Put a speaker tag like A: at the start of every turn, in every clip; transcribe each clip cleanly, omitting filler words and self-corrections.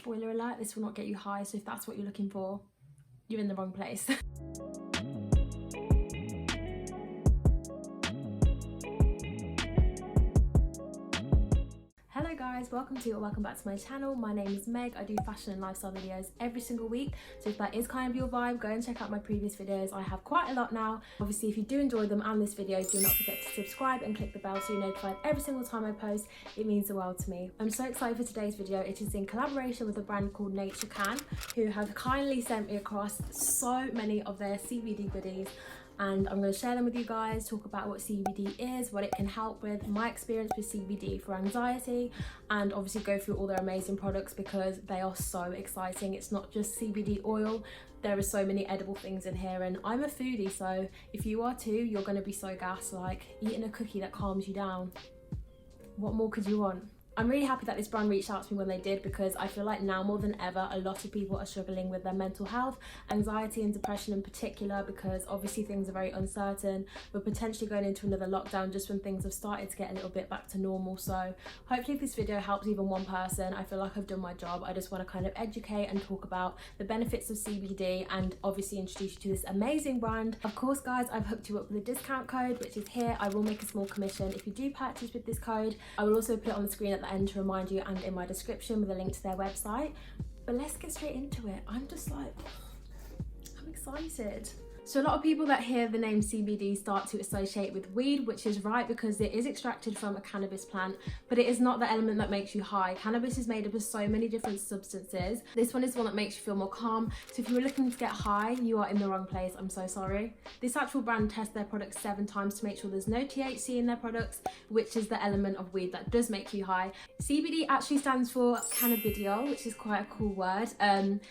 A: spoiler alert, this will not get you high, so if that's what you're looking for, you're in the wrong place. Hello guys, welcome back to my channel. My name is Meg. I do fashion and lifestyle videos every single week, so if that is kind of your vibe, go and check out my previous videos. I have quite a lot now. Obviously, if you do enjoy them and this video, do not forget to subscribe and click the bell so you're notified every single time I post. It means the world to me. I'm so excited for today's video. It is in collaboration with a brand called Naturecan, who have kindly sent me across so many of their CBD goodies, and I'm going to share them with you guys, talk about what CBD is, what it can help with, my experience with CBD for anxiety, and obviously go through all their amazing products because they are so exciting. It's not just CBD oil, there are so many edible things in here, and I'm a foodie, so if you are too, you're going to be so gassed, like eating a cookie that calms you down. What more could you want? I'm really happy that this brand reached out to me when they did, because I feel like now more than ever a lot of people are struggling with their mental health, anxiety and depression in particular, because obviously things are very uncertain. We're potentially going into another lockdown just when things have started to get a little bit back to normal. So hopefully if this video helps even one person, I feel like I've done my job. I just want to kind of educate and talk about the benefits of CBD and obviously introduce you to this amazing brand. Of course guys, I've hooked you up with a discount code which is here. I will make a small commission if you do purchase with this code. I will also put it on the screen at the end to remind you, and in my description with a link to their website. But let's get straight into it. I'm excited. So a lot of people that hear the name CBD start to associate with weed, which is right because it is extracted from a cannabis plant, but it is not the element that makes you high. Cannabis is made up of so many different substances. This one is the one that makes you feel more calm. So if you were looking to get high, you are in the wrong place. I'm so sorry. This actual brand tests their products 7 times to make sure there's no THC in their products, which is the element of weed that does make you high. CBD actually stands for cannabidiol, which is quite a cool word.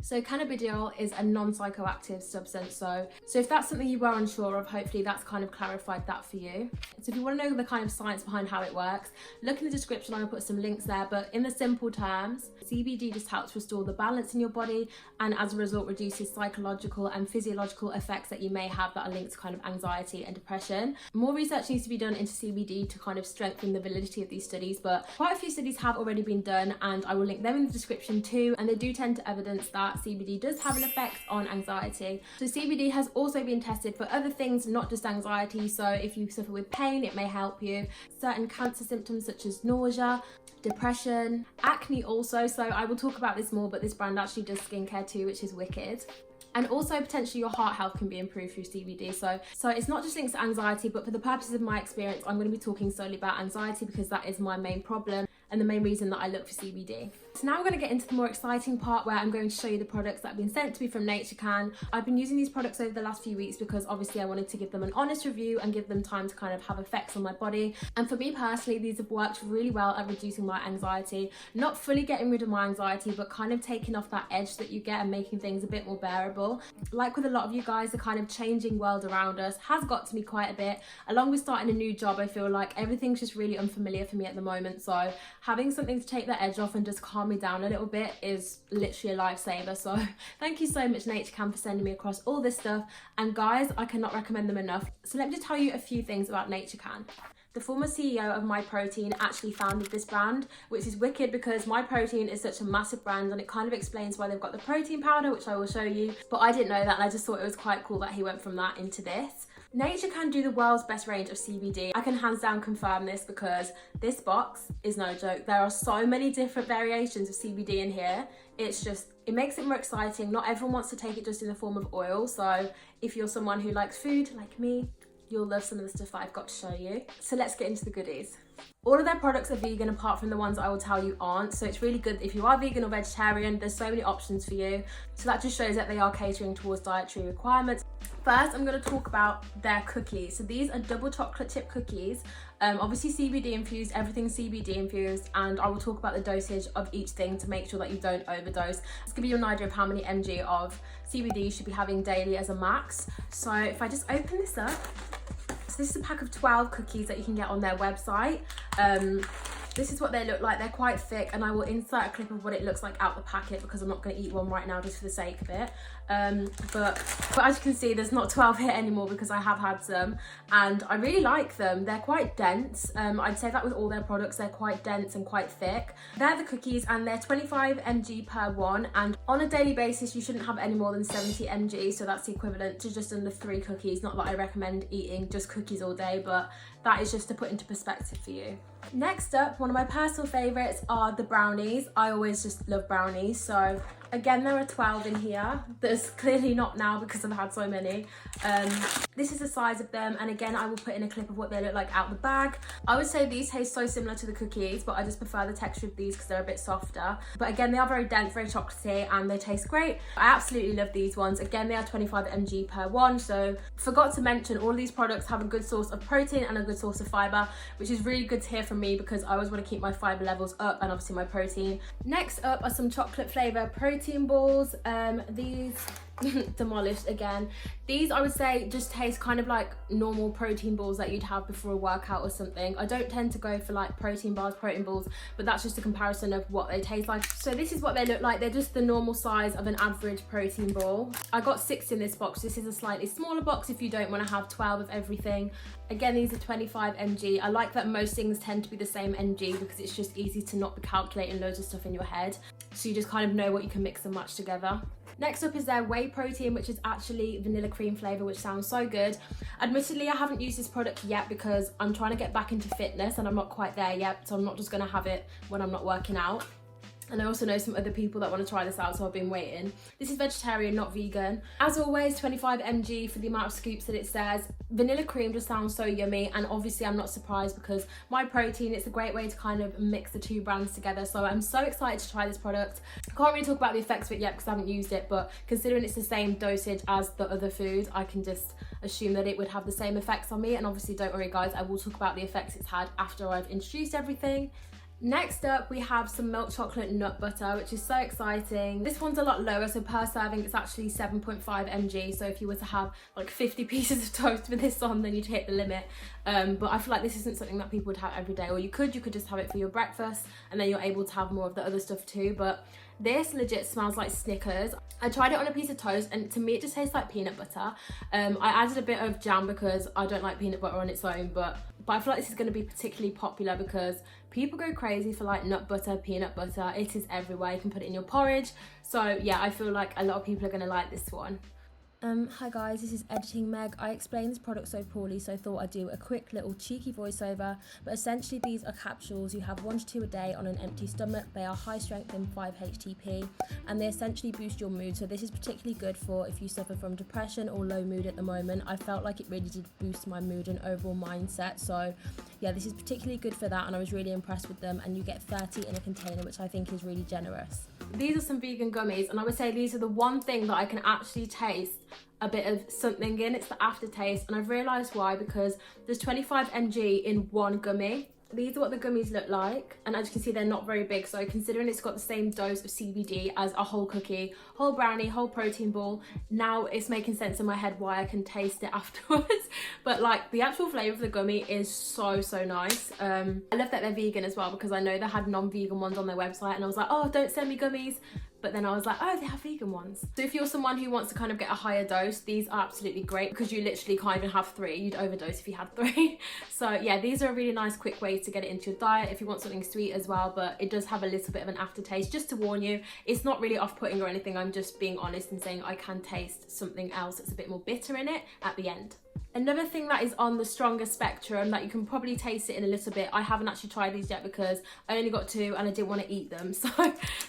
A: So cannabidiol is a non-psychoactive substance. So if that's something you were unsure of, hopefully that's kind of clarified that for you. So if you want to know the kind of science behind how it works, look in the description. I'm gonna put some links there, but in the simple terms, CBD just helps restore the balance in your body, and as a result reduces psychological and physiological effects that you may have that are linked to kind of anxiety and depression. More research needs to be done into CBD to kind of strengthen the validity of these studies, but quite a few studies have already been done, and I will link them in the description too, and they do tend to evidence that CBD does have an effect on anxiety. So CBD has also been tested for other things, not just anxiety. So if you suffer with pain, it may help you. Certain cancer symptoms such as nausea, depression, acne also. So I will talk about this more, but this brand actually does skincare too, which is wicked. And also potentially your heart health can be improved through CBD. So it's not just linked to anxiety, but for the purposes of my experience, I'm going to be talking solely about anxiety because that is my main problem and the main reason that I look for CBD. So now we're going to get into the more exciting part where I'm going to show you the products that have been sent to me from Naturecan. I've been using these products over the last few weeks because obviously I wanted to give them an honest review and give them time to kind of have effects on my body. And for me personally, these have worked really well at reducing my anxiety. Not fully getting rid of my anxiety, but kind of taking off that edge that you get and making things a bit more bearable. Like with a lot of you guys, the kind of changing world around us has got to me quite a bit. Along with starting a new job, I feel like everything's just really unfamiliar for me at the moment. So having something to take the edge off and just calm me down a little bit is literally a lifesaver. So thank you so much Naturecan for sending me across all this stuff, and guys, I cannot recommend them enough. So let me just tell you a few things about Naturecan. The former CEO of My Protein actually founded this brand, which is wicked because My Protein is such a massive brand, and it kind of explains why they've got the protein powder, which I will show you, but I didn't know that and I just thought it was quite cool that he went from that into this. Naturecan do the world's best range of CBD. I can hands down confirm this because this box is no joke. There are so many different variations of CBD in here. It makes it more exciting. Not everyone wants to take it just in the form of oil. So if you're someone who likes food like me, you'll love some of the stuff that I've got to show you. So let's get into the goodies. All of their products are vegan apart from the ones I will tell you aren't. So it's really good if you are vegan or vegetarian, there's so many options for you. So that just shows that they are catering towards dietary requirements. First, I'm going to talk about their cookies. So these are double chocolate chip cookies. Obviously CBD infused, everything's CBD infused, and I will talk about the dosage of each thing to make sure that you don't overdose. Just give you an idea of how many mg of CBD you should be having daily as a max. So if I just open this up, so this is a pack of 12 cookies that you can get on their website. This is what they look like. They're quite thick, and I will insert a clip of what it looks like out the packet because I'm not going to eat one right now just for the sake of it. But as you can see, there's not 12 here anymore because I have had some, and I really like them. They're quite dense. I'd say that with all their products, they're quite dense and quite thick. They're the cookies, and they're 25 mg per one, and on a daily basis you shouldn't have any more than 70 mg, so that's the equivalent to just under 3 cookies. Not that I recommend eating just cookies all day, but that is just to put into perspective for you. Next up, one of my personal favorites are the brownies. I always just love brownies, so again there are 12 in here. There's clearly not now because I've had so many. This is the size of them, and again I will put in a clip of what they look like out the bag. I would say these taste so similar to the cookies, but I just prefer the texture of these because they're a bit softer. But again, they are very dense, very chocolatey, and they taste great. I absolutely love these ones. Again, they are 25 mg per one, so forgot to mention all of these products have a good source of protein and a good source of fiber, which is really good to hear from me because I always want to keep my fiber levels up and obviously my protein. Next up are some chocolate flavor protein balls. These demolished again. These I would say just taste kind of like normal protein balls that you'd have before a workout or something. I don't tend to go for like protein bars, protein balls, but that's just a comparison of what they taste like. So this is what they look like. They're just the normal size of an average protein ball. I got 6 in this box. This is a slightly smaller box if you don't want to have 12 of everything. Again, these are 25 mg. I like that most things tend to be the same mg because it's just easy to not be calculating loads of stuff in your head, so you just kind of know what you can mix and match together. Next up is their whey protein, which is actually vanilla cream flavour, which sounds so good. Admittedly, I haven't used this product yet because I'm trying to get back into fitness and I'm not quite there yet, so I'm not just going to have it when I'm not working out. And I also know some other people that want to try this out, so I've been waiting. This is vegetarian, not vegan. As always, 25 mg for the amount of scoops that it says. Vanilla cream just sounds so yummy, and obviously I'm not surprised because my protein, it's a great way to kind of mix the two brands together. So I'm so excited to try this product. I can't really talk about the effects of it yet because I haven't used it, but considering it's the same dosage as the other food, I can just assume that it would have the same effects on me. And obviously don't worry guys, I will talk about the effects it's had after I've introduced everything. Next up, we have some milk chocolate nut butter, which is so exciting. This one's a lot lower, so per serving it's actually 7.5 mg. So if you were to have like 50 pieces of toast with this on, then you'd hit the limit. But I feel like this isn't something that people would have every day, or you could just have it for your breakfast, and then you're able to have more of the other stuff too. But this legit smells like Snickers. I tried it on a piece of toast, and to me it just tastes like peanut butter. I added a bit of jam because I don't like peanut butter on its own, but I feel like this is going to be particularly popular because people go crazy for like nut butter, peanut butter. It is everywhere. You can put it in your porridge. So yeah, I feel like a lot of people are going to like this one. Hi guys, this is Editing Meg. I explained this product so poorly, so I thought I'd do a quick little cheeky voiceover. But essentially these are capsules. You have 1 to 2 a day on an empty stomach. They are high strength in 5-HTP, and they essentially boost your mood. So this is particularly good for if you suffer from depression or low mood at the moment. I felt like it really did boost my mood and overall mindset. So yeah, this is particularly good for that, and I was really impressed with them. And you get 30 in a container, which I think is really generous. These are some vegan gummies, and I would say these are the one thing that I can actually taste a bit of something in. It's the aftertaste, and I've realised why, because there's 25 mg in one gummy. These are what the gummies look like, and as you can see they're not very big, so considering it's got the same dose of CBD as a whole cookie, whole brownie, whole protein ball, now it's making sense in my head why I can taste it afterwards. But like the actual flavour of the gummy is so nice. I love that they're vegan as well, because I know they had non-vegan ones on their website, and I was like, oh, don't send me gummies. But then I was like, oh, they have vegan ones. So if you're someone who wants to kind of get a higher dose, these are absolutely great because you literally can't even have 3. You'd overdose if you had 3. So yeah, these are a really nice quick way to get it into your diet if you want something sweet as well, but it does have a little bit of an aftertaste. Just to warn you, it's not really off-putting or anything. I'm just being honest and saying I can taste something else that's a bit more bitter in it at the end. Another thing that is on the stronger spectrum that you can probably taste it in a little bit, I haven't actually tried these yet because I only got 2 and I didn't want to eat them. So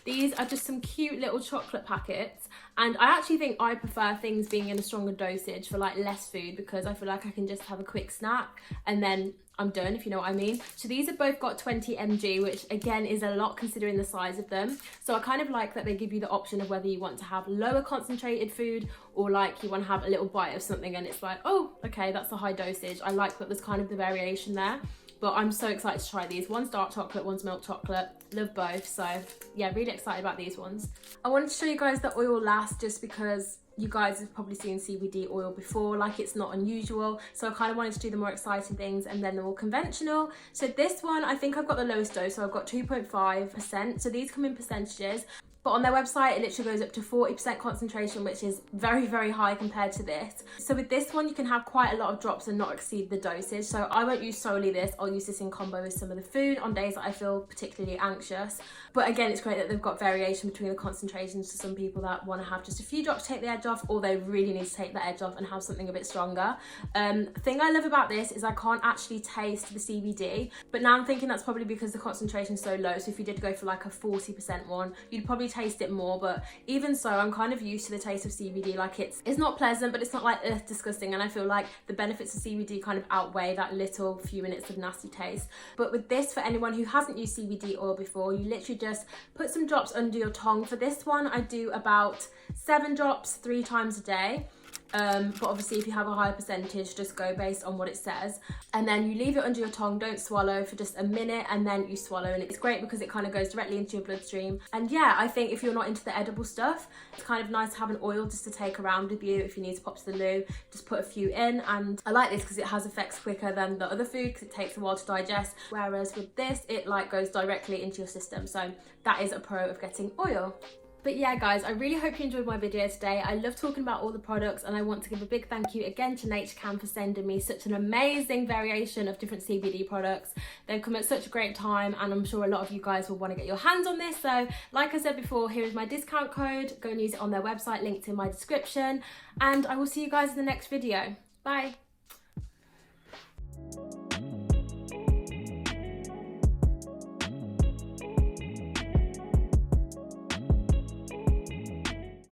A: these are just some cute little chocolate packets, and I actually think I prefer things being in a stronger dosage for like less food, because I feel like I can just have a quick snack and then I'm done, if you know what I mean. So these have both got 20 mg, which again is a lot considering the size of them. So I kind of like that they give you the option of whether you want to have lower concentrated food or like you want to have a little bite of something and it's like, oh, okay, that's a high dosage. I like that there's kind of the variation there. But I'm so excited to try these. One's dark chocolate, one's milk chocolate. Love both. So yeah, really excited about these ones. I wanted to show you guys the oil last just because you guys have probably seen CBD oil before, like it's not unusual. So I kind of wanted to do the more exciting things and then the more conventional. So this one, I think I've got the lowest dose, so I've got 2.5%. So these come in percentages. But on their website, it literally goes up to 40% concentration, which is very, very high compared to this. So with this one, you can have quite a lot of drops and not exceed the dosage. So I won't use solely this. I'll use this in combo with some of the food on days that I feel particularly anxious. But again, it's great that they've got variation between the concentrations for some people that want to have just a few drops to take the edge off, or they really need to take the edge off and have something a bit stronger. The thing I love about this is I can't actually taste the CBD, but now I'm thinking that's probably because the concentration is so low. So if you did go for like a 40% one, you'd probably taste it more. But even so, I'm kind of used to the taste of CBD. Like it's not pleasant, but it's not like disgusting, and I feel like the benefits of CBD kind of outweigh that little few minutes of nasty taste. But with this, for anyone who hasn't used CBD oil before, you literally just put some drops under your tongue. For this one, I do about 7 drops 3 times a day. But obviously if you have a higher percentage, just go based on what it says, and then you leave it under your tongue, don't swallow, for just a minute, and then you swallow. And it's great because it kind of goes directly into your bloodstream. And yeah, I think if you're not into the edible stuff, it's kind of nice to have an oil just to take around with you. If you need to pop to the loo, just put a few in. And I like this because it has effects quicker than the other food, because it takes a while to digest, whereas with this, it like goes directly into your system. So that is a pro of getting oil. But yeah guys, I really hope you enjoyed my video today. I love talking about all the products, and I want to give a big thank you again to Naturecan for sending me such an amazing variation of different CBD products. They've come at such a great time, and I'm sure a lot of you guys will want to get your hands on this. So like I said before, here is my discount code. Go and use it on their website, linked in my description, and I will see you guys in the next video. Bye.